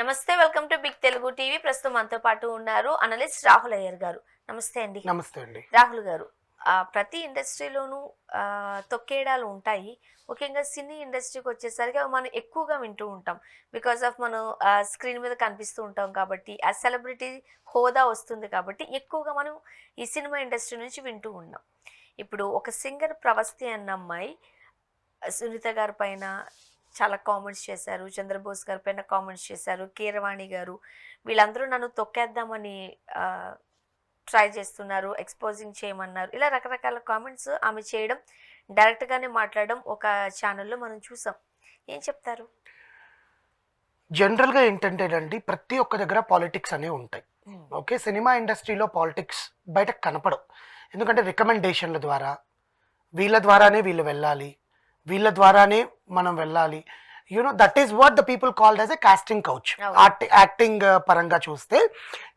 నమస్తే. Welcome to big Telugu TV. ప్రస్తుతం మనతో పాటు ఉన్నారు అనలిస్ట్ రాహుల్ అయ్యర్ గారు. నమస్తే అండి. నమస్తే అండి. రాహుల్ గారు, ప్రతి ఇండస్ట్రీలోనూ తొక్కేయడాలు ఉంటాయి. ముఖ్యంగా సినీ ఇండస్ట్రీకి వచ్చేసరికి అవి మనం ఎక్కువగా వింటూ ఉంటాం. బికాస్ ఆఫ్ మనం స్క్రీన్ మీద కనిపిస్తూ ఉంటాం కాబట్టి, ఆ సెలబ్రిటీ హోదా వస్తుంది కాబట్టి ఎక్కువగా మనం ఈ సినిమా ఇండస్ట్రీ నుంచి వింటూ ఉన్నాం. ఇప్పుడు ఒక సింగర్ ప్రవస్తి అన్న అమ్మాయి సునీత గారి పైన చాలా కామెంట్స్ చేశారు. చంద్రబోస్ గారి పైన కామెంట్స్ చేశారు. కీరవాణి గారు వీళ్ళందరూ నన్ను తొక్కేద్దామని ట్రై చేస్తున్నారు, ఎక్స్పోజింగ్ చేయమన్నారు. ఇలా రకరకాల కామెంట్స్ ఆమె చేయడం, డైరెక్ట్గానే మాట్లాడడం ఒక ఛానల్లో మనం చూసాం. ఏం చెప్తారు? జనరల్గా ఏంటంటేనండి, ప్రతి ఒక్క దగ్గర పాలిటిక్స్ అనేవి ఉంటాయి. ఓకే, సినిమా ఇండస్ట్రీలో పాలిటిక్స్ బయటకు కనపడవు. ఎందుకంటే రికమెండేషన్ల ద్వారా, వీళ్ళ ద్వారానే వీళ్ళు వెళ్ళాలి, వీళ్ళ ద్వారానే మనం వెళ్ళాలి. That is what the people called as a casting couch. Acting పరంగా చూస్తే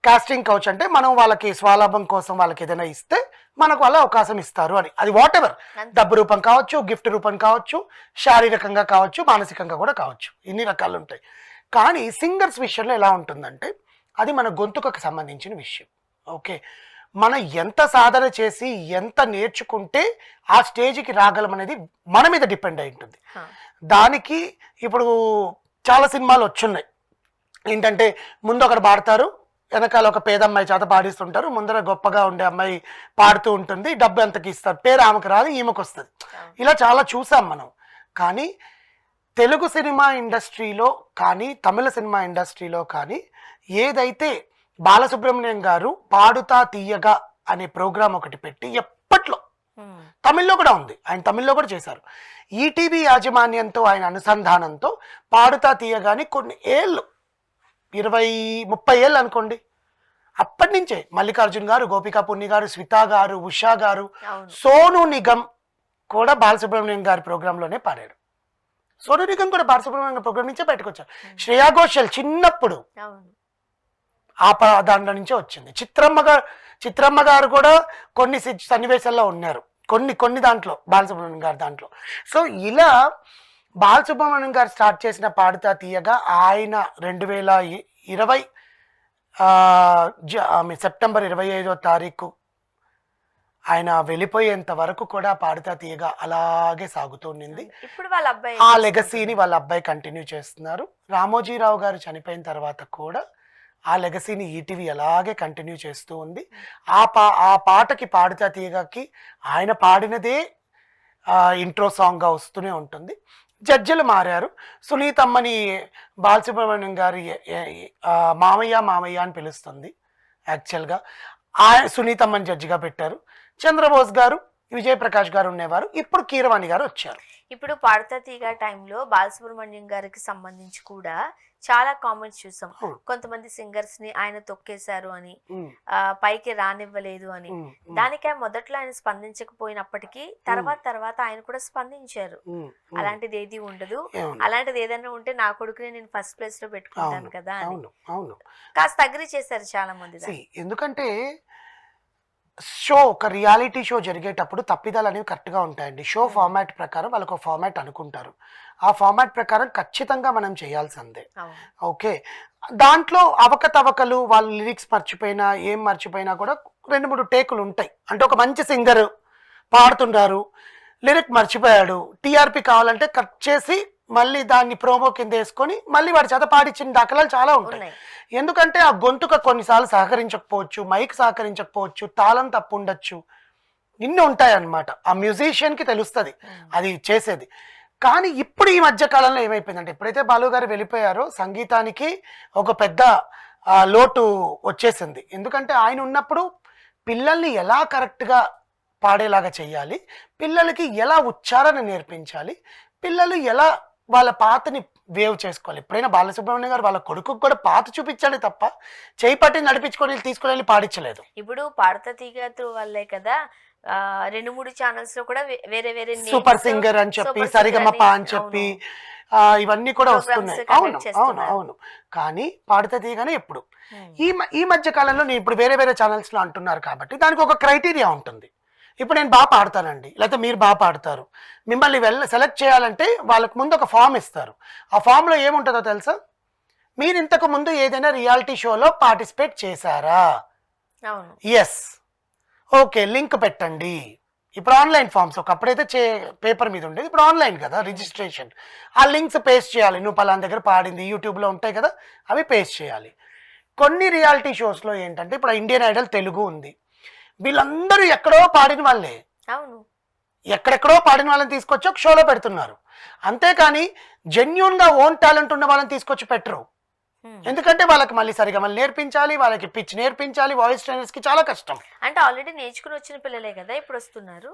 కాస్టింగ్ కౌచ్ అంటే మనం వాళ్ళకి స్వలాభం కోసం వాళ్ళకి ఏదైనా ఇస్తే మనకు వాళ్ళ అవకాశం ఇస్తారు అని. అది వాట్ ఎవర్, డబ్బు రూపం కావచ్చు, గిఫ్ట్ రూపం కావచ్చు, శారీరకంగా కావచ్చు, మానసికంగా కూడా కావచ్చు. ఇన్ని రకాలు ఉంటాయి. కానీ సింగర్స్ విషయంలో ఎలా ఉంటుందంటే, అది మన గొంతుకకు సంబంధించిన విషయం. ఓకే, మనం ఎంత సాధన చేసి ఎంత నేర్చుకుంటే ఆ స్టేజ్కి రాగలం అనేది మన మీద డిపెండ్ అయి ఉంటుంది. దానికి ఇప్పుడు చాలా సినిమాలు వచ్చున్నాయి. ఏంటంటే ముందు ఒకరు పాడతారు, వెనకాల ఒక పేద అమ్మాయి చేత పాడిస్తుంటారు, ముందర గొప్పగా ఉండే అమ్మాయి పాడుతూ ఉంటుంది, డబ్బు ఎంతకి ఇస్తారు, పేరు ఆమెకు రాదు, ఈమెకు వస్తుంది. ఇలా చాలా చూసాం మనం. కానీ తెలుగు సినిమా ఇండస్ట్రీలో కానీ, తమిళ సినిమా ఇండస్ట్రీలో కానీ ఏదైతే బాలసుబ్రహ్మణ్యం గారు పాడుతా తీయగా అనే ప్రోగ్రాం ఒకటి పెట్టి ఎప్పట్లో, తమిళ్లో కూడా ఉంది, ఆయన తమిళ్లో కూడా చేశారు. ఈటీవీ యాజమాన్యంతో ఆయన అనుసంధానంతో పాడుతా తీయగాని కొన్ని ఏళ్ళు, 20-30 ఏళ్ళు అనుకోండి, అప్పటి నుంచే మల్లికార్జున్ గారు, గోపికా పున్ని గారు, స్మితా గారు, ఉషా గారు, సోను నిగమ్ కూడా బాలసుబ్రహ్మణ్యం గారి ప్రోగ్రాంలోనే పాడారు. సోను నిగమ్ కూడా బాలసుబ్రహ్మణ్యం గారి ప్రోగ్రాం నుంచే బయటకు వచ్చారు. శ్రేయా ఘోషల్ చిన్నప్పుడు దాంట్లో నుంచే వచ్చింది. చిత్రమ్మ గారు కూడా కొన్ని సన్నివేశాల్లో ఉన్నారు, కొన్ని దాంట్లో, బాలసుబ్రహ్మణ్యం గారు దాంట్లో. సో ఇలా బాలసుబ్రహ్మణ్యం గారు స్టార్ట్ చేసిన పాడుతా తీయగా ఆయన 2020 సెప్టెంబర్ 25వ తారీఖు ఆయన వెళ్ళిపోయేంత వరకు కూడా పాడుతా తీయగా అలాగే సాగుతుండింది. ఆ లెగసీని వాళ్ళ అబ్బాయి కంటిన్యూ చేస్తున్నారు. రామోజీరావు గారు చనిపోయిన తర్వాత కూడా ఆ లెగసీని ఈటీవీ అలాగే కంటిన్యూ చేస్తూ ఉంది. ఆ పాటకి పాడుతా తీయగాకి ఆయన పాడినదే ఇంట్రో సాంగ్గా వస్తూనే ఉంటుంది. జడ్జిలు మారారు. సునీతమ్మని బాలసుబ్రహ్మణ్యం గారి మామయ్య అని పిలుస్తుంది. యాక్చువల్గా సునీతమ్మని జడ్జిగా పెట్టారు. చంద్రబోస్ గారు, విజయప్రకాష్ గారు ఉండేవారు. ఇప్పుడు కీరవాణి గారు వచ్చారు. ఇప్పుడు పాడుతా తీగ టైంలో బాలసుబ్రహ్మణ్యం గారికి సంబంధించి కూడా చాలా కామెంట్స్ చూసాం. కొంతమంది సింగర్స్ ని ఆయన తొక్కేశారు అని, పైకి రానివ్వలేదు అని. దానికే మొదట్లో ఆయన స్పందించకపోయినప్పటికీ తర్వాత ఆయన కూడా స్పందించారు. అలాంటిది ఏది ఉండదు, అలాంటిది ఏదైనా ఉంటే నా కొడుకుని నేను ఫస్ట్ ప్లేస్ లో పెట్టుకుంటాను కదా అని కాస్త అగ్రి చేశారు చాలా మంది. ఎందుకంటే ఒక రియాలిటీ షో జరిగేటప్పుడు తప్పిదాలు అనేవి కరెక్ట్గా ఉంటాయండి. షో ఫార్మాట్ ప్రకారం వాళ్ళకు ఒక ఫార్మాట్ అనుకుంటారు. ఆ ఫార్మాట్ ప్రకారం ఖచ్చితంగా మనం చేయాల్సిందే. ఓకే, దాంట్లో అవకతవకలు, వాళ్ళ లిరిక్స్ మర్చిపోయినా ఏం మర్చిపోయినా కూడా 2-3 టేకులు ఉంటాయి. అంటే ఒక మంచి సింగర్ పాడుతున్నారు, లిరిక్ మర్చిపోయాడు, టీఆర్పీ కావాలంటే కట్ చేసి మళ్ళీ దాన్ని ప్రోమో కింద వేసుకొని మళ్ళీ వాడి చేత పాడించిన దాఖలాలు చాలా ఉంటాయి. ఎందుకంటే ఆ గొంతుక కొన్నిసార్లు సహకరించకపోవచ్చు, మైక్ సహకరించకపోవచ్చు, తాళం తప్పు ఉండొచ్చు, ఇన్ని ఉంటాయి అన్నమాట. ఆ మ్యూజిషియన్కి తెలుస్తుంది అది చేసేది. కానీ ఇప్పుడు ఈ మధ్య కాలంలో ఏమైపోయిందంటే, ఎప్పుడైతే బాలు గారు వెళ్ళిపోయారో సంగీతానికి ఒక పెద్ద లోటు వచ్చేసింది. ఎందుకంటే ఆయన ఉన్నప్పుడు పిల్లల్ని ఎలా కరెక్ట్గా పాడేలాగా చేయాలి, పిల్లలకి ఎలా ఉచ్చారణ నేర్పించాలి, పిల్లలు ఎలా వాళ్ళ పాతని వేవ్ చేసుకోవాలి. ఎప్పుడైనా బాలసుబ్రహ్మణ్యం గారు వాళ్ళ కొడుకు కూడా పాత చూపించాలి తప్ప చేయి పట్టి నడిపించుకొని తీసుకుని వెళ్ళి పాడించలేదు. ఇప్పుడు పాడతా తీగ వల్లే కదా 2-3 ఛానల్స్ లో కూడా వేరే సూపర్ సింగర్ అని చెప్పి, సరిగమప అని చెప్పి ఇవన్నీ కూడా వస్తున్నాయి. అవును. కానీ పాడుతా తీయగానే ఎప్పుడు ఈ మధ్య కాలంలో నేను ఇప్పుడు వేరే ఛానల్స్ లో అంటున్నారు కాబట్టి దానికి ఒక క్రైటీరియా ఉంటుంది. ఇప్పుడు నేను బాగా పాడతానండి, లేకపోతే మీరు బాగా పాడతారు, మిమ్మల్ని సెలెక్ట్ చేయాలంటే వాళ్ళకి ముందు ఒక ఫామ్ ఇస్తారు. ఆ ఫామ్లో ఏముంటుందో తెలుసా? మీరు ఇంతకు ముందు ఏదైనా రియాలిటీ షోలో పార్టిసిపేట్ చేశారా? అవును. ఎస్. ఓకే, లింక్ పెట్టండి. ఇప్పుడు ఆన్లైన్ ఫామ్స్, ఒకప్పుడైతే పేపర్ మీద ఉండేది, ఇప్పుడు ఆన్లైన్ కదా రిజిస్ట్రేషన్. ఆ లింక్స్ పేస్ట్ చేయాలి. నువ్వు పలానా దగ్గర పాడింది యూట్యూబ్లో ఉంటాయి కదా, అవి పేస్ట్ చేయాలి. కొన్ని రియాలిటీ షోస్లో ఏంటంటే ఇప్పుడు ఇండియన్ ఐడల్ తెలుగు ఉంది, వీళ్ళందరూ ఎక్కడో పాడిన వాళ్ళే, అవును. ఎక్కడెక్కడో పాడిన వాళ్ళని తీసుకొచ్చి ఒక షోలో పెడుతున్నారు. అంతేకాని జెన్యున్గా ఓన్ టాలెంట్ ఉన్న వాళ్ళని తీసుకొచ్చి పెట్టరు. ఎందుకంటే వాళ్ళకి మళ్ళీ సరిగా మళ్ళీ నేర్పించాలి, వాళ్ళకి పిచ్ నేర్పించాలి, వాయిస్ ట్రైనర్స్ కి చాలా కష్టం. అంటే ఆల్రెడీ నేర్చుకుని వచ్చిన పిల్లలే కదా ఇప్పుడు వస్తున్నారు.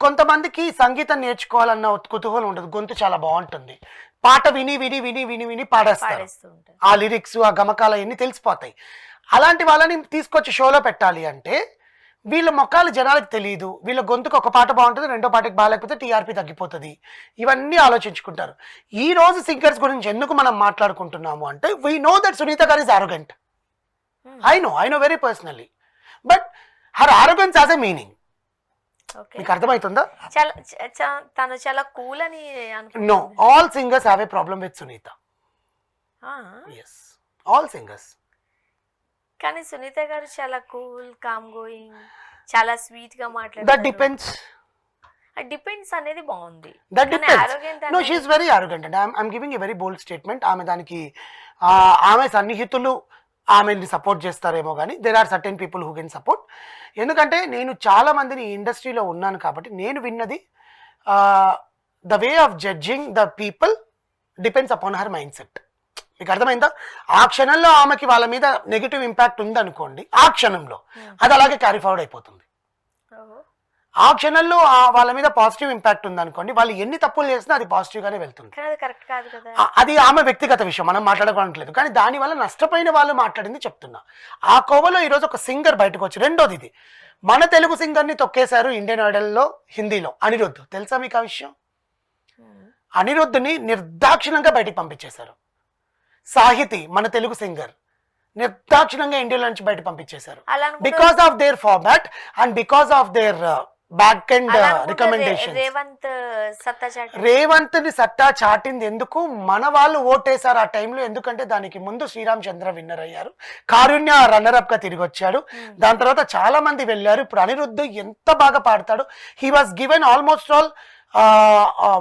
కొంతమందికి సంగీతం నేర్చుకోవాలన్న కుతూహలం ఉండదు, గొంతు చాలా బాగుంటుంది, పాట విని విని విని విని విని పాడేస్తారు, ఆ లిరిక్స్ ఆ గమకాలు అన్ని తెలిసిపోతాయి. అలాంటి వాళ్ళని తీసుకొచ్చి షోలో పెట్టాలి అంటే వీళ్ళ మొక్కలు జనాలకు తెలియదు, వీళ్ళ గొంతుకు ఒక పాట బాగుంటుంది, రెండో పాటకి బాగాలేకపోతే టీఆర్పీ తగ్గిపోతుంది, ఇవన్నీ ఆలోచించుకుంటారు. ఈ రోజు సింగర్స్ గురించి ఎందుకు మనం మాట్లాడుకుంటున్నాము అంటే వీ నో దట్ సునీత గారు is arrogant. I know very personally, but her arrogance has a meaning. మీకు అర్థమవుతుందా? తను చాలా కూల్ అని. No, all singers have a problem with Sunitha. yes, all singers. కానీ సునీత గారు చాలా కూల్, కామ్ గోయింగ్, చాలా స్వీట్ గా మాట్లాడారు. That depends. డిపెండ్స్ అనేది బాగుంది. That depends. No, she is very arrogant and I'm giving a very bold statement. ఆమె దానికి ఆమె సన్నిహితులు ఆమెని సపోర్ట్ చేస్తారేమో కానీ there are certain people who can support. ఎందుకంటే నేను చాలా మందిని ఇండస్ట్రీలో ఉన్నాను కాబట్టి నేను విన్నది the way of judging the people depends upon her mindset. మీకు అర్థమైందా? ఆ క్షణంలో ఆమెకి వాళ్ళ మీద నెగిటివ్ ఇంపాక్ట్ ఉందనుకోండి, ఆ క్షణంలో అది అలాగే క్యారీ ఫార్వర్డ్ అయిపోతుంది. ఆ క్షణంలో వాళ్ళ మీద పాజిటివ్ ఇంపాక్ట్ ఉందనుకోండి, వాళ్ళు ఎన్ని తప్పులు చేసినా అది పాజిటివ్ గానే వెళ్తుంది. అది ఆమె వ్యక్తిగత విషయం, మనం మాట్లాడుకోవట్లేదు. కానీ దానివల్ల నష్టపోయిన వాళ్ళు మాట్లాడింది చెప్తున్నా. ఆ కోవలో ఈరోజు ఒక సింగర్ బయటకు వచ్చి, రెండోది ఇది మన తెలుగు సింగర్ని తొక్కేశారు ఇండియన్ ఐడల్లో హిందీలో, అనిరుద్ధ్. తెలుసా మీకు ఆ విషయం? అనిరుద్ధ్ని నిర్దాక్షిణంగా బయటికి పంపించేశారు. సాహితి మన తెలుగు సింగర్ నిర్దాక్షిణంగా ఇండియా నుంచి బయట పంపించేశారు because of their format and because of their back and recommendation. Revanth ని సత్తా చాటింది ఎందుకు? మన వాళ్ళు ఓటేశారు ఆ టైంలో. ఎందుకంటే దానికి ముందు శ్రీరామ్ చంద్ర విన్నర్ అయ్యారు, కారుణ్య రన్నర్ అప్ గా తిరిగి వచ్చాడు, దాని తర్వాత చాలా మంది వెళ్ళారు. ఇప్పుడు అనిరుద్ధ్ ఎంత బాగా పాడతాడు. He was given almost all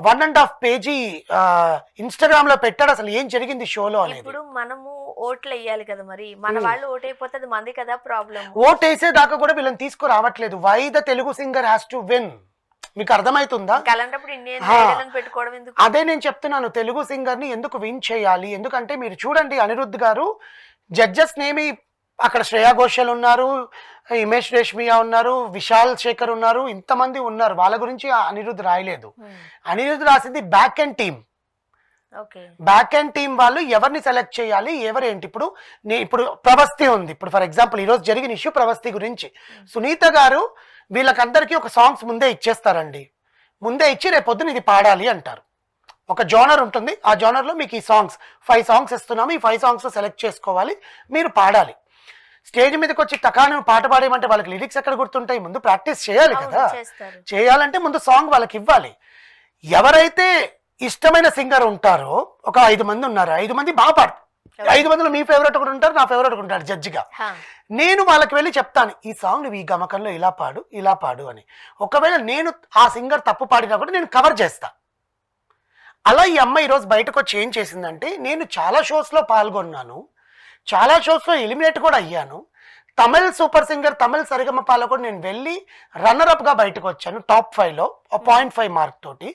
1.5 page Instagram లో పెట్టాడు అసలు ఏం జరిగింది షోలో అనేది. ఇప్పుడు మనము ఓట్లు వేయాలి కదా, మరి మన వాళ్ళు ఓట్ అయిపోతే అది మంది కదా ప్రాబ్లం. ఓట్ వేసేదాకా కూడా వీళ్ళని తీసుకురావట్లేదు. Why the Telugu singer has to win. మీకు అర్థమవుతుందా? అదే నేను చెప్తున్నాను, తెలుగు సింగర్ ని ఎందుకు విన్ చేయాలి. ఎందుకంటే మీరు చూడండి, అనిరుద్ధ్ గారు జడ్జెస్ నేమి అక్కడ శ్రేయా ఘోషల్ ఉన్నారు, హిమేష్ రేష్మియా ఉన్నారు, విశాల్ శేఖర్ ఉన్నారు, ఇంతమంది ఉన్నారు. వాళ్ళ గురించి అనిరుద్ధ్ రాయలేదు. అనిరుద్ధ్ రాసింది back and team. Back and team వాళ్ళు ఎవరిని సెలెక్ట్ చేయాలి, ఎవరేంటి. ఇప్పుడు ప్రవస్తి ఉంది. ఇప్పుడు ఫర్ ఎగ్జాంపుల్ ఈరోజు జరిగిన ఇష్యూ ప్రవస్తి గురించి. సునీత గారు వీళ్ళకందరికీ ఒక సాంగ్స్ ముందే ఇచ్చేస్తారండి. ముందే ఇచ్చి రేపొద్దున ఇది పాడాలి అంటారు. ఒక జోనర్ ఉంటుంది, ఆ జోనర్లో మీకు ఈ సాంగ్స్ 5 సాంగ్స్ ఇస్తున్నాము, ఈ 5 సాంగ్స్ సెలెక్ట్ చేసుకోవాలి, మీరు పాడాలి. స్టేజ్ మీదకి వచ్చి టకాను పాట పాడేయమంటే వాళ్ళకి లిరిక్స్ ఎక్కడ గుర్తుంటాయి? ముందు ప్రాక్టీస్ చేయాలి కదా. చేయాలంటే ముందు సాంగ్ వాళ్ళకి ఇవ్వాలి. ఎవరైతే ఇష్టమైన సింగర్ ఉంటారో ఒక 5 మంది ఉన్నారు, 5 మంది బాగా పాడతారు. 5 మందిలో మీ ఫేవరెట్ ఒకటి ఉంటారు, నా ఫేవరెట్ ఒకటి ఉంటారు జడ్జిగా. నేను వాళ్ళకి వెళ్ళి చెప్తాను, ఈ సాంగ్ నువ్వు ఈ గమకంలో ఇలా పాడు అని. ఒకవేళ నేను ఆ సింగర్ తప్పు పాడినా కూడా నేను కవర్ చేస్తా. అలా ఈ అమ్మాయి ఈరోజు బయటకు వచ్చి ఏం చేసిందంటే, నేను చాలా షోస్లో పాల్గొన్నాను, చాలా షోస్లో ఎలిమినేట్ కూడా అయ్యాను, తమిళ్ సూపర్ సింగర్ తమిళ్ సరిగమపాలో కూడా నేను వెళ్ళి రన్నర్అప్గా బయటకు వచ్చాను టాప్ 5లో 0.5 మార్క్ తోటి.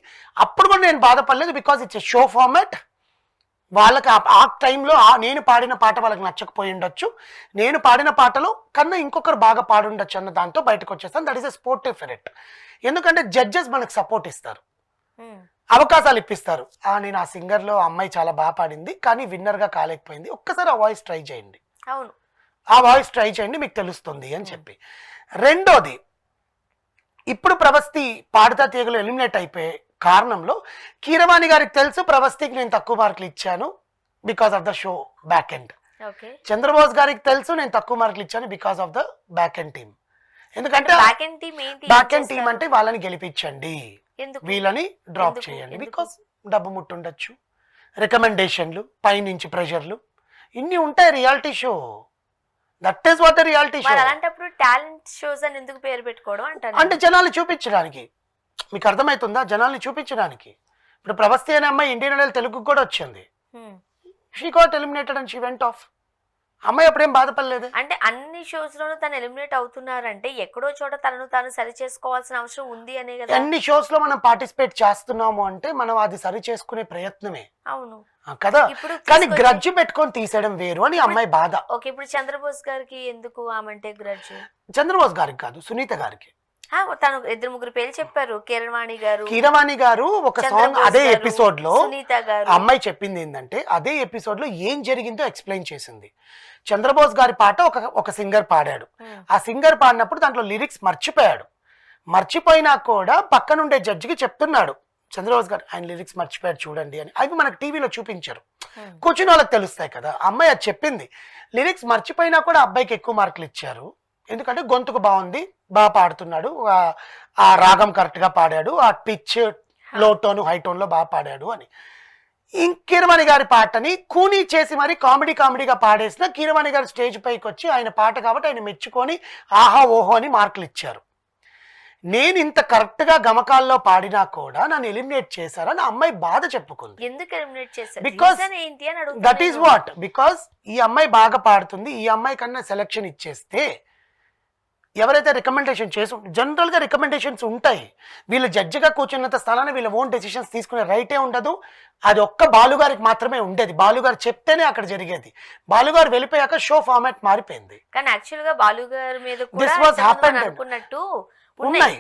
అప్పుడు కూడా నేను బాధపడలేదు, because it's a show format. వాళ్ళకి ఆ టైంలో నేను పాడిన పాట వాళ్ళకి నచ్చకపోయి ఉండొచ్చు, నేను పాడిన పాటలో కన్నా ఇంకొకరు బాగా పాడుండొచ్చు అన్న దాంతో బయటకు వచ్చేస్తాను. That is a sportive ferret. ఎందుకంటే జడ్జెస్ మనకు సపోర్ట్ ఇస్తారు, అవకాశాలు ఇప్పిస్తారు. నేను ఆ సింగర్లో అమ్మాయి చాలా బాగా పాడింది కానీ విన్నర్గా కాలేకపోయింది, ఒక్కసారి ఆ వాయిస్ ట్రై చేయండి, అవును ఆ వాయిస్ ట్రై చేయండి మీకు తెలుస్తుంది అని చెప్పి. రెండోది, ఇప్పుడు ప్రవస్తి పాడతా తీగలు ఎలిమినేట్ అయిపోయే కారణంలో కీరవాణి గారికి తెలుసు ప్రవస్తికి నేను తక్కువ మార్కులు ఇచ్చాను because of the show back end. Chandrabose గారికి తెలుసు నేను తక్కువ మార్కులు ఇచ్చాను because of the back end team. ఎందుకంటే బ్యాక్ ఎండ్ టీమ్ అంటే వాళ్ళని గెలిపించండి, వీళ్ళని డ్రాప్ చేయండి. బికాస్ డబ్బు ముట్టుండొచ్చు, రికమెండేషన్లు, పైనుంచి ప్రెషర్లు, ఇన్ని ఉంటాయి reality show. That is what the reality show. మరి అలాంటప్పుడు టాలెంట్ షోస్ అని ఎందుకు పేరు పెట్టుకోవడం అంటారు? అంటే జనాల్ని చూపించడానికి. మీకు అర్థమవుతుందా? జనాల్ని చూపించడానికి. ఇప్పుడు ప్రభస్తి అనే అమ్మాయి ఇండియన్ ఐడల్ తెలుగుకు కూడా వచ్చింది. She got eliminated and she went off. అమ్మాయి అప్పుడేం బాధపడలేదు. అంటే అన్ని షోస్ లోనూ తను ఎలిమినేట్ అవుతున్నారంటే ఎక్కడో చోట తనను తాను సరి చేసుకోవాల్సిన అవసరం ఉంది అనే కదా. అన్ని షోస్ లో మనం పార్టిసిపేట్ చేస్తున్నాము అంటే మనం అది సరి చేసుకునే ప్రయత్నమే. అవును కదా. ఇప్పుడు కానీ గ్రడ్జ్ పెట్టుకొని తీసేయడం వేరు అని అమ్మాయి బాధ. ఓకే, ఇప్పుడు చంద్రబోస్ గారికి ఎందుకు ఆమంటే గ్రడ్జ్? చంద్రబోస్ గారికి కాదు, సునీత గారికి. తను 2-3 పేర్లు చెప్పారు. కీరవాణి గారు ఒక సాంగ్ అదే ఎపిసోడ్ లో సునీత గారు. అమ్మాయి చెప్పింది ఏంటంటే అదే ఎపిసోడ్ లో ఏం జరిగిందో ఎక్స్ప్లెయిన్ చేసింది. చంద్రబోస్ గారి పాట ఒక సింగర్ పాడాడు. ఆ సింగర్ పాడినప్పుడు దాంట్లో లిరిక్స్ మర్చిపోయాడు. మర్చిపోయినా కూడా పక్కనుండే జడ్జికి చెప్తున్నాడు చంద్రబోస్ గారు ఆయన లిరిక్స్ మర్చిపోయాడు చూడండి అని. అవి మనకు టీవీలో చూపించారు, కూర్చుని వాళ్ళకి తెలుస్తాయి కదా. అమ్మాయి అది చెప్పింది. లిరిక్స్ మర్చిపోయినా కూడా అబ్బాయికి ఎక్కువ మార్కులు ఇచ్చారు. ఎందుకంటే గొంతుకు బాగుంది, బాగా పాడుతున్నాడు, ఆ రాగం కరెక్ట్ గా పాడాడు, ఆ పిచ్ లో టోన్ హై టోన్ లో బాగా పాడాడు అని. కీరవాణి గారి పాటని కూనీ చేసి మరి కామెడీగా పాడేసిన కీరవాణి గారు స్టేజ్ పైకి వచ్చి ఆయన పాట కాబట్టి ఆయన మెచ్చుకొని ఆహా ఓహో అని మార్కులు ఇచ్చారు. నేను ఇంత కరెక్ట్ గా గమకాల్లో పాడినా కూడా నన్ను ఎలిమినేట్ చేశారని అమ్మాయి బాధ చెప్పుకుంది. ఎందుకు ఎలిమినేట్ చేశారు? Because that is what, because ఈ అమ్మాయి బాగా పాడుతుంది, ఈ అమ్మాయి కన్నా సెలెక్షన్ ఇచ్చేస్తే ఎవరైతే రికమెండేషన్ చేసి జనరల్ గా రికమెండేషన్స్ ఉంటాయి. వీళ్ళు జడ్జిగా కూర్చున్నంత స్థానాన్ని వీళ్ళ ఓన్ డెసిషన్స్ తీసుకునే రైటే ఉండదు. అది ఒక్క బాలుగారికి మాత్రమే ఉండేది. బాలుగారు చెప్తేనే అక్కడ జరిగేది. బాలుగారు వెళ్ళిపోయాక షో ఫార్మాట్ మారిపోయింది. కానీ యాక్చువల్ గా బాలుగారి మీద దిస్ వాస్ హ్యాపెండ్ అనుకున్నట్టు ఉన్నాయి.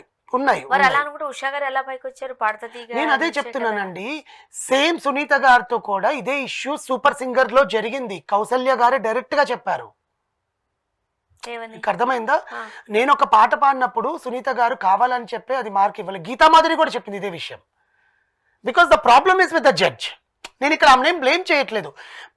మరి అలా అనుకుంటే ఉషా గారు ఎలా పైకి వచ్చారు? పాడుతుంది. నేను అదే చెప్తున్నానండి. సేమ్ సునీత గారితో కూడా ఇదే ఇష్యూ సూపర్ సింగర్ లో జరిగింది. కౌసల్య గారే డైరెక్ట్ గా చెప్పారు. అర్థమైందా? నేను ఒక పాట పాడినప్పుడు సునీత గారు కావాలని చెప్పి అది మార్క్ ఇవ్వాలి. గీతా మాధురి కూడా చెప్పింది ఇదే విషయం. Because the problem is with the judge. నేను ఇక్కడ ఆమె బ్లేమ్ చేయట్లేదు.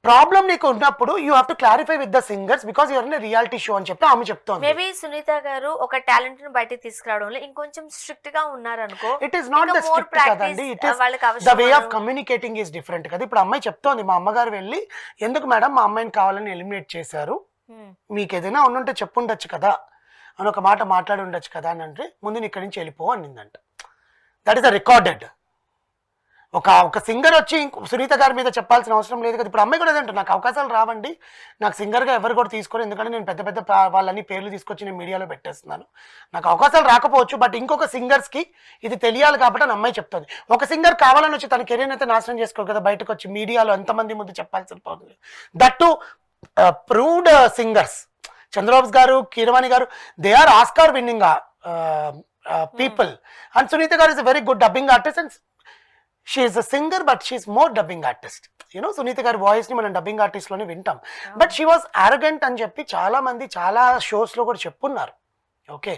ప్రాబ్లం నీకు ఉన్నప్పుడు you have to clarify with the singers because your in reality show అని చెప్పి ఆమె చెప్తోంది. మేబీ సునీత గారు ఒక టాలెంట్ ని బయటకు తీసుకురావడంలో ఇంకొంచెం స్ట్రిక్ట్ గా ఉన్నారనుకో. It is not the strict కదండి, it is the way of communicating is different కదా. ఇప్పుడు అమ్మాయి చెప్తోంది, మా అమ్మగారు వెళ్ళి ఎందుకు మేడం మా అమ్మాయిని కావాలని ఎలిమినేట్ చేశారు, మీకు ఏదైనా ఉండుంటే చెప్పుండొచ్చు కదా అని ఒక మాట మాట్లాడి ఉండొచ్చు కదా అని అంటే ముందు నీ ఇక్కడి నుంచి వెళ్ళిపో అనిందంట. That is the recorded. ఒక సింగర్ వచ్చి సునీత గారి మీద చెప్పాల్సిన అవసరం లేదు కదా. ఇప్పుడు అమ్మాయి కూడా అదంటారు, నాకు అవకాశాలు రావండి, నాకు సింగర్గా ఎవరు కూడా తీసుకోరు, ఎందుకంటే నేను పెద్ద వాళ్ళని పేర్లు తీసుకొచ్చి నేను మీడియాలో పెట్టేస్తున్నాను, నాకు అవకాశాలు రాకపోవచ్చు, బట్ ఇంకొక సింగర్స్కి ఇది తెలియాలి కాబట్టి అని అమ్మాయి చెప్తుంది. ఒక సింగర్ కావాలని వచ్చి తన కెరీర్ అయితే నాశనం చేసుకోరు కదా, బయటకు వచ్చి మీడియాలో ఎంతమంది ముందు చెప్పాల్సిన పోతుంది. That to proved singers. Chandrababu garu, Keeravani garu, they are Oscar winning people. And Sunitha గారు is a very good dubbing artist and she is a singer but she is more dubbing artist. You know Sunitha గారి వాయిస్ ని మనం డబ్బింగ్ ఆర్టిస్ట్ లోనే వింటాం. But she was arrogant అని చెప్పి చాలా మంది చాలా షోస్ లో కూడా చెప్పున్నారు. Okay,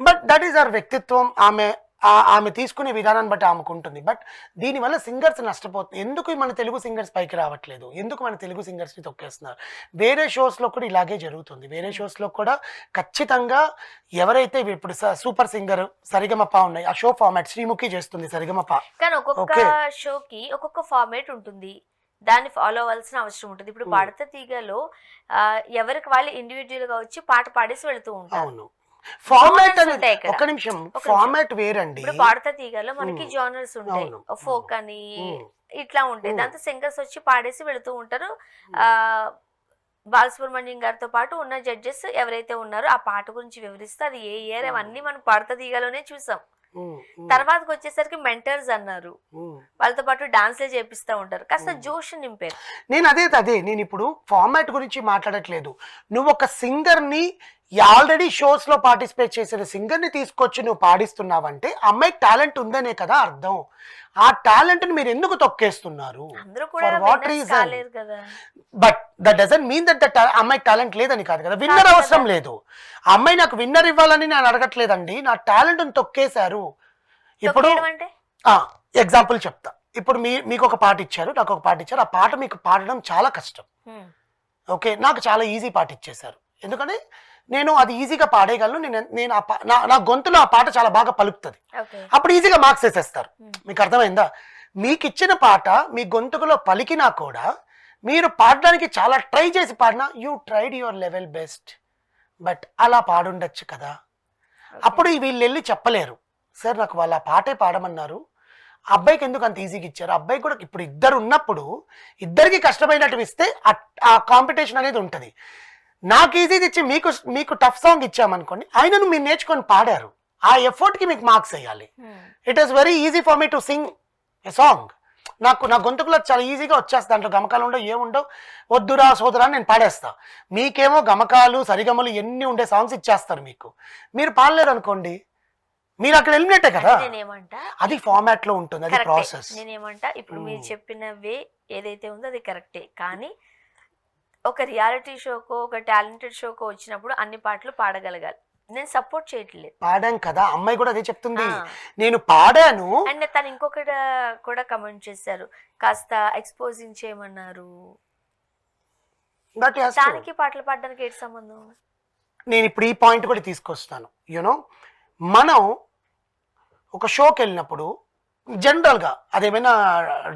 but that is our వ్యక్తిత్వం. ఆమె తీసుకునే విధానాన్ని బట్టి ఆమెకు ఉంటుంది. బట్ దీనివల్ల సింగర్స్ నష్టపోతుంది. ఎందుకు మన తెలుగు సింగర్స్ పైకి రావట్లేదు, ఎందుకు మన తెలుగు సింగర్స్ని తొక్కేస్తున్నారు? వేరే షోస్లో కూడా ఇలాగే జరుగుతుంది. వేరే షోస్లో కూడా ఖచ్చితంగా ఎవరైతే ఇప్పుడు సూపర్ సింగర్ సరిగమప ఉన్నాయి, ఆ షో ఫార్మాట్ శ్రీముఖి చేస్తుంది సరిగమప. కానీ ఒక్కొక్క షోకి ఒక్కొక్క ఫార్మాట్ ఉంటుంది, దాన్ని ఫాలో అవ్వాల్సిన అవసరం ఉంటుంది. ఇప్పుడు పాడత తీగలో ఎవరికి వాళ్ళు ఇండివిజువల్ గా వచ్చి పాట పాడేసి వెళుతూ ఉంటారు. అవును, ఫార్మాట్ అనేది ఒక నిమిషం, ఫార్మాట్ వేరండి. ఇప్పుడు పాడత తీగలో మనకి జానర్స్ ఉంటాయి, ఫోక్ అని ఇట్లా ఉంటాయి. దాంతో సింగర్స్ వచ్చి పాడేసి వెళుతూ ఉంటారు. బాలసుబ్రహ్మణ్యం గారితో పాటు ఉన్న జడ్జెస్ ఎవరైతే ఉన్నారో ఆ పాట గురించి వివరిస్తే అది ఏ ఇయర్ అవన్నీ మనం పాడత తీగలోనే చూసాం. తర్వాతకి వచ్చేసరికి మెంటర్స్ అన్నారు, వాళ్ళతో పాటు డాన్స్లే చేపిస్తూ ఉంటారు, కాస్త జోష్ నింపారు. నేను ఇప్పుడు ఫార్మాట్ గురించి మాట్లాడట్లేదు. నువ్వు ఒక సింగర్ ని ఆల్రెడీ షోస్ లో పార్టిసిపేట్ చేసిన సింగర్ ని తీసుకొచ్చి నువ్వు పాడిస్తున్నావంటే అమ్మాయికి టాలెంట్ ఉందనే కదా అర్థం. ఆ టాలెంట్ ని మీరు ఎందుకు తొక్కేస్తున్నారు? But that doesn't mean that అమ్మాయికి టాలెంట్ లేదని కాదు కదా. విన్నర్ అవసరం లేదు. అమ్మాయి నాకు విన్నర్ ఇవ్వాలని నేను అడగట్లేదండి, నా టాలెంట్ తొక్కేశారు. ఇప్పుడు ఎగ్జాంపుల్ చెప్తా. ఇప్పుడు మీకు ఒక పాట ఇచ్చారు, నాకు ఒక పాట ఇచ్చారు. ఆ పాట మీకు పాడడం చాలా కష్టం. ఓకే, నాకు చాలా ఈజీ పాట ఇచ్చేశారు, ఎందుకంటే నేను అది ఈజీగా పాడేయగలను. నేను నా గొంతులో ఆ పాట చాలా బాగా పలుకుతుంది. అప్పుడు ఈజీగా మార్క్స్ వేసేస్తారు. మీకు అర్థమైందా? మీకు ఇచ్చిన పాట మీ గొంతుకులో పలికినా కూడా మీరు పాడడానికి చాలా ట్రై చేసి పాడినా you tried your level best, but అలా పాడుండొచ్చు కదా. అప్పుడు వీళ్ళు వెళ్ళి చెప్పలేరు, సార్ నాకు వాళ్ళ పాటే పాడమన్నారు, అబ్బాయికి ఎందుకు అంత ఈజీగా ఇచ్చారు. అబ్బాయి కూడా ఇప్పుడు ఇద్దరు ఉన్నప్పుడు ఇద్దరికి కష్టమైనట్టు ఇస్తే ఆ కాంపిటీషన్ అనేది ఉంటుంది. నాకు ఈజీది ఇచ్చి మీకు టఫ్ సాంగ్ ఇచ్చామనుకోండి, ఆయనను మీరు నేర్చుకొని పాడారు, ఆ ఎఫర్ట్కి మీకు మార్క్స్ వేయాలి. It is very easy for me to sing a song. నా గొంతుకులో చాలా ఈజీగా వచ్చేస్తా, దాంట్లో గమకాలు ఉండవు ఏముండవు, వద్దురా సోదరా నేను పాడేస్తా. మీకేమో గమకాలు సరిగమలు ఎన్ని ఉండే సాంగ్స్ ఇచ్చేస్తారు, మీరు పాడలేరు అనుకోండి, మీరు అక్కడ ఎలిమినేటే కదా. నేనేమంటా అది ఫార్మాట్ లో ఉంటుంది, అది ప్రాసెస్. నేనేమంటా ఇప్పుడు మీరు చెప్పిన వే ఏదైతే ఉందో అది కరెక్టే, కానీ ఒక రియాలిటీ షోకో ఒక టాలెంటెడ్ షోకో వచ్చినప్పుడు అన్ని పాటలు పాడగలగాలి. నేను సపోర్ట్ చేయట్లేదు, పాడాను కదా, అమ్మాయి కూడా అదే చెప్తుంది, నేను పాడాను. అండ్ తను ఇంకొకటి కూడా కమెంట్ చేశారు, కాస్త ఎక్స్పోజింగ్ చేయమన్నారు. దానికి పాటలు పాడడానికి ఏంటి సంబంధం? నేను ఇప్పుడు ఈ పాయింట్ కూడా తీసుకొస్తాను. యూనో మనం ఒక షోకి వెళ్ళినప్పుడు జనరల్గా అదేమైనా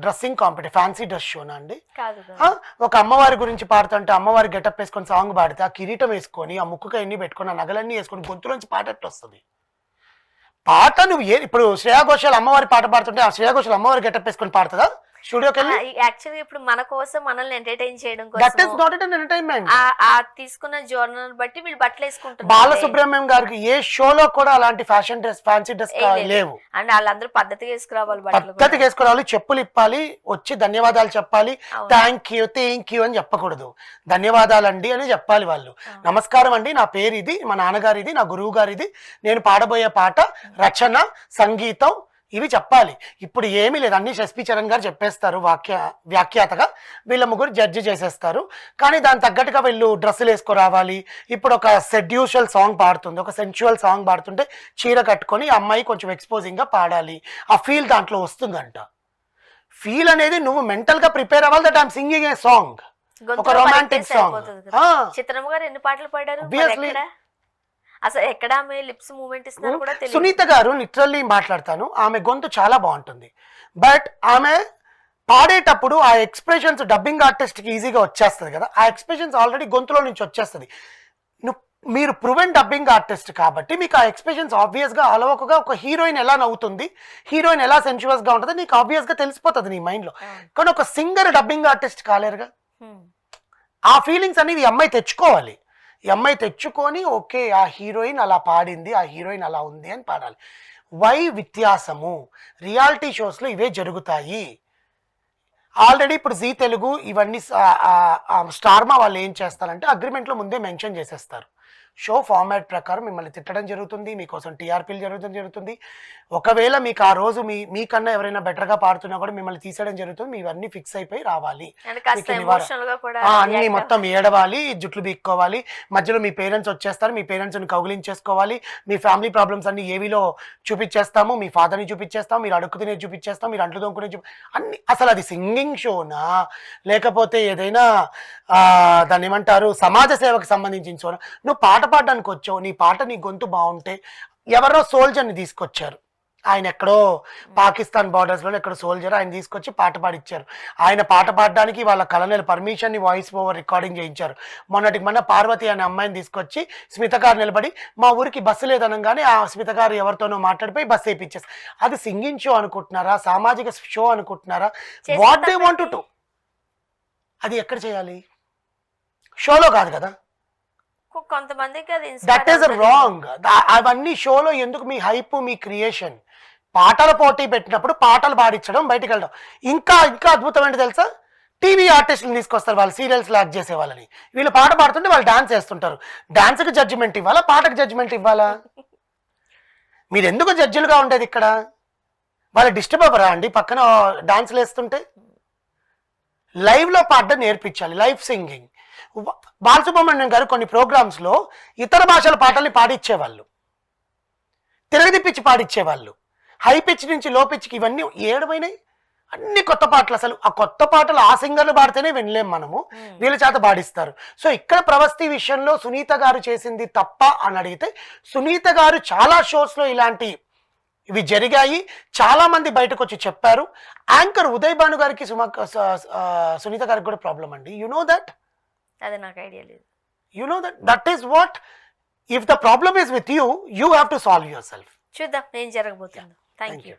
డ్రెస్సింగ్ కాంపిటీషన్, ఫ్యాన్సీ డ్రెస్ షోనా అండి, ఒక అమ్మవారి గురించి పాడుతుంటే అమ్మవారి గెటప్ వేసుకొని సాంగ్ పాడితే ఆ కిరీటం వేసుకొని ఆ ముక్కుగా ఎన్ని పెట్టుకొని ఆ నగలన్నీ వేసుకొని గొంతులోంచి పాడేట్టు వస్తుంది పాట. నువ్వు ఇప్పుడు శ్రేయా ఘోషాల్ అమ్మవారి పాట పాడుతుంటే ఆ శ్రేయా ఘోషాల్ అమ్మవారి గెటప్ వేసుకొని పాడుతుందా స్టూడియోకి వెళ్ళి? యాక్చువల్లీ ఇప్పుడు మన కోసం మనల్ని ఎంటర్టైన్ చేయడం that is not an entertainment. ఆ తీసుకున్న జోనర్ బట్టి వీళ్ళు బట్టలు వేసుకుంటారు. బాలసుబ్రహ్మణ్యం గారికి ఏ షోలో కూడా అలాంటి ఫ్యాషన్ డ్రెస్ ఫ్యాన్సీ డ్రెస్ లేవు. అండ్ వాళ్ళందరూ పద్ధతిగా వేసుకురావాలి, పద్ధతిగా వేసుకోవాలి, చెప్పులు ఇప్పాలి, వచ్చి ధన్యవాదాలు చెప్పాలి, థ్యాంక్ యూ అని చెప్పకూడదు, ధన్యవాదాలండి అని చెప్పాలి వాళ్ళు. నమస్కారం అండి, నా పేరు ఇది, మా నాన్నగారిది, నా గురువు గారిది, నేను పాడబోయే పాట రచన సంగీతం ఇవి చెప్పాలి. ఇప్పుడు ఏమీ లేదు, అన్ని ఎస్పి చరణ్ గారు చెప్పేస్తారు వ్యాఖ్యాతగా, వీళ్ళ ముగ్గురు జడ్జి చేసేస్తారు. కానీ దాని తగ్గట్టుగా వీళ్ళు డ్రెస్సులు వేసుకోరావాలి. ఇప్పుడు ఒక సెడ్యూషల్ సాంగ్ పాడుతుంది, ఒక సెన్చువల్ సాంగ్ పాడుతుంటే చీర కట్టుకొని అమ్మాయి కొంచెం ఎక్స్పోజింగ్గా పాడాలి, ఆ ఫీల్ దాంట్లో వస్తుందంట. ఫీల్ అనేది నువ్వు మెంటల్గా ప్రిపేర్ అవ్వాలి, that I'm singing a song, ఒక రొమాంటిక్ సాంగ్. చిత్రమ్మ గారు ఎన్ని పాటలు పాడారు అసలు, ఎక్కడ ఆమె లిప్స్ మూవ్మెంట్ ఇస్తున్నారు కూడా తెలియదు. సునీత గారు లిటరల్లీ మాట్లాడతాను, ఆమె గొంతు చాలా బాగుంటుంది, బట్ ఆమె పాడేటప్పుడు ఆ ఎక్స్ప్రెషన్స్ డబ్బింగ్ ఆర్టిస్ట్కి ఈజీగా వచ్చేస్తుంది కదా, ఆ ఎక్స్ప్రెషన్స్ ఆల్రెడీ గొంతులో నుంచి వచ్చేస్తుంది. మీరు ప్రూవెన్ డబ్బింగ్ ఆర్టిస్ట్ కాబట్టి మీకు ఆ ఎక్స్ప్రెషన్స్ ఆబ్వియస్గా అలవకగా ఒక హీరోయిన్ ఎలా నవ్వుతుంది, హీరోయిన్ ఎలా సెన్చువస్గా ఉంటుంది నీకు ఆబ్వియస్గా తెలిసిపోతుంది నీ మైండ్లో. కానీ ఒక సింగర్ డబ్బింగ్ ఆర్టిస్ట్ కాలేరుగా, ఆ ఫీలింగ్స్ అనేది ఈ అమ్మాయి తెచ్చుకోవాలి. ఈ అమ్మాయి తెచ్చుకొని ఓకే ఆ హీరోయిన్ అలా పాడింది, ఆ హీరోయిన్ అలా ఉంది అని పాడాలి. వై వ్యత్యాసము? రియాలిటీ షోస్లో ఇవే జరుగుతాయి. ఆల్రెడీ ఇప్పుడు జీ తెలుగు ఇవన్నీ స్టార్మా వాళ్ళు ఏం చేస్తారంటే అగ్రిమెంట్లో ముందే మెన్షన్ చేసేస్తారు, షో ఫార్మాట్ ప్రకారం మిమ్మల్ని తిట్టడం జరుగుతుంది, మీకోసం టీఆర్పీలు జరుగుతుంది. ఒకవేళ మీకు ఆ రోజు మీకన్నా ఎవరైనా బెటర్గా పాడుతున్నా కూడా మిమ్మల్ని తీసేయడం జరుగుతుంది, మీవన్నీ ఫిక్స్ అయిపోయి రావాలి, అన్ని మొత్తం ఏడవాలి, జుట్లు బీక్కోవాలి, మధ్యలో మీ పేరెంట్స్ వచ్చేస్తారు, మీ పేరెంట్స్ని కౌగిలించేసుకోవాలి, మీ ఫ్యామిలీ ప్రాబ్లమ్స్ అన్ని ఏవిలో చూపించేస్తాము, మీ ఫాదర్ని చూపించేస్తాం, మీరు అడుగు తినే చూపించేస్తాం, మీరు అంట్లు దొంకునే అన్ని. అసలు అది సింగింగ్ షోనా లేకపోతే ఏదైనా దాన్ని ఏమంటారు సమాజ సేవకు సంబంధించిన షోనా? నువ్వు పాట పాడడానికి వచ్చావు, నీ పాట నీ గొంతు బాగుంటే, ఎవరో సోల్జర్ని తీసుకొచ్చారు, ఆయన ఎక్కడో పాకిస్తాన్ బార్డర్స్లో ఎక్కడో సోల్జర్, ఆయన తీసుకొచ్చి పాట పాడిచ్చారు. ఆయన పాట పాడడానికి వాళ్ళ కలనల్ పర్మిషన్ని వాయిస్ ఓవర్ రికార్డింగ్ చేయించారు. మొన్న పార్వతి అనే అమ్మాయిని తీసుకొచ్చి స్మిత గారు నిలబడి మా ఊరికి బస్సు లేదనగానే ఆ స్మిత గారు ఎవరితోనో మాట్లాడిపోయి బస్సు వేయించేసి. అది సింగింగ్ షో అనుకుంటున్నారా, సామాజిక షో అనుకుంటున్నారా? What they want to? అది ఎక్కడ చేయాలి? షోలో కాదు కదా, కొంతమందికి అది దట్ ఈస్ రాంగ్. అవన్నీ షోలో ఎందుకు? మీ హైప్, మీ క్రియేషన్. పాటల పోటీ పెట్టినప్పుడు పాటలు పాడించడం, బయటకు వెళ్ళడం. ఇంకా అద్భుతం ఏంటి తెలుసా? టీవీ ఆర్టిస్టులు తీసుకొస్తారు, వాళ్ళు సీరియల్స్ లాక్ చేసే వాళ్ళని. వీళ్ళు పాట పాడుతుంటే వాళ్ళు డాన్స్ చేస్తుంటారు. డాన్స్కి జడ్జిమెంట్ ఇవ్వాలా, పాటకు జడ్జిమెంట్ ఇవ్వాలా? మీరు ఎందుకు జడ్జిలుగా ఉండేది ఇక్కడ? వాళ్ళు డిస్టర్బ్ అవ్వరా అండి పక్కన డాన్స్లు వేస్తుంటే? లైవ్లో పాడడం నేర్పించాలి, లైవ్ సింగింగ్. బాలసుబ్రహ్మణ్యం గారు కొన్ని ప్రోగ్రామ్స్లో ఇతర భాషల పాటల్ని పాడిచ్చేవాళ్ళు, తిరగదిప్పించి పాడిచ్చేవాళ్ళు. హై పిచ్ నుంచి లో పిచ్కి ఇవన్నీ ఏడమైనాయి, అన్ని కొత్త పాటలు. అసలు ఆ కొత్త పాటలు ఆ సింగర్లు పాడితేనే వినలేం మనము, వీళ్ళ చేత పాడిస్తారు. సో ఇక్కడ ప్రవస్తి విషయంలో సునీత గారు చేసింది తప్ప అని అడిగితే, సునీత గారు చాలా షోస్లో ఇలాంటి ఇవి జరిగాయి, చాలా మంది బయటకు వచ్చి చెప్పారు. యాంకర్ ఉదయ్ భాను గారికి సునీత గారికి కూడా ప్రాబ్లం అండి. యు నో దట్, అది నాకు ఐడియా లేదు. You know that is what, if the problem is with you, you have to solve your self. చూద్దాం ఏం జరగబోతుందో. Thank you.